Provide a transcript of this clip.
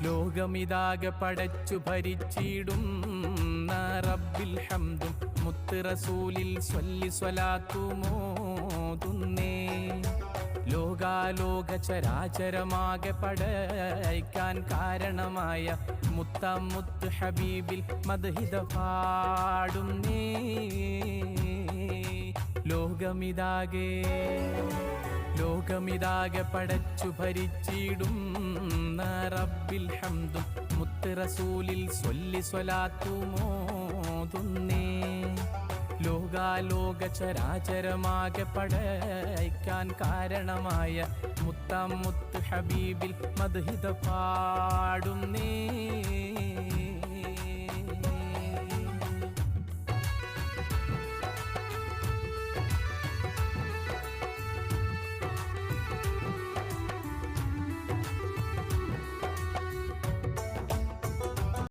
ലോകമിതാകെ പടച്ചു ഭരിച്ചിടുന്ന റബ്ബിൽ ഹംദും മുത്ത് റസൂലിൽ സ്വല്ലി സ്വലാത്തുമോതുന്നേ. ലോകാലോക ചരാചരമാകെ പടയ്ക്കാൻ കാരണമായ മുത്താം മുത്ത് ഹബീബിൽ മദ്ഹിദ പാടുന്നേ. ലോകമിതാകെ പടച്ചു ഭരിച്ചിടുന്ന റബ്ബിൽ ഹംദും മുത്ത് റസൂലിൽ സ്വല്ലി സ്വലാത്തുമോതുന്നേ. ലോകാലോക ചരാചരമാകെ പടയ്ക്കാൻ കാരണമായ മുത്താം മുത്ത് ഹബീബിൽ മദ്ഹിദ പാടുന്നേ.